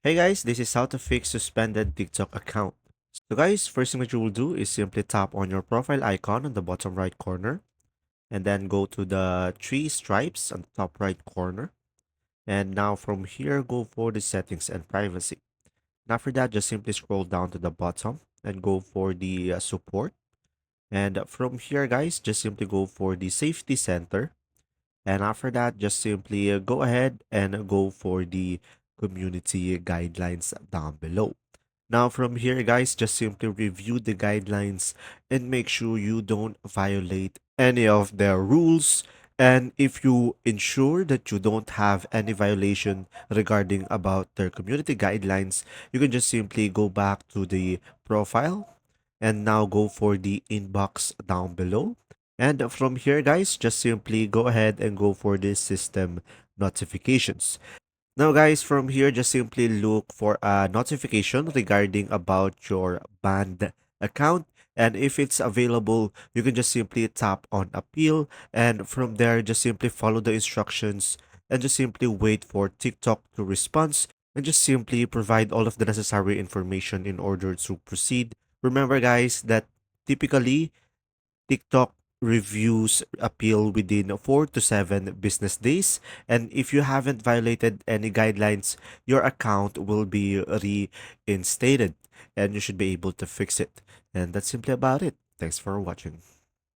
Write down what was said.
Hey guys, this is how to fix suspended TikTok account. So guys, first thing that you will do is simply tap on your profile icon on the bottom right corner and then go to the three stripes on the top right corner. And now from here, go for the settings and privacy. And after that, just simply scroll down to the bottom and go for the support. And from here, guys, just simply go for the safety center. And after that, just simply go ahead and go for the community guidelines down below. Now, from here, guys, just simply review the guidelines and make sure you don't violate any of their rules. And if you ensure that you don't have any violation regarding about their community guidelines, you can just simply go back to the profile and now go for the inbox down below. And from here, guys, just simply go ahead and go for the system notifications. Now, guys, from here, just simply look for a notification regarding about your banned account. And if it's available, you can just simply tap on appeal. And from there, just simply follow the instructions and just simply wait for TikTok to respond and just simply provide all of the necessary information in order to proceed. Remember, guys, that typically TikTok reviews appeal within 4 to 7 business days. And if you haven't violated any guidelines, your account will be reinstated and you should be able to fix it. And that's simply about it. Thanks for watching.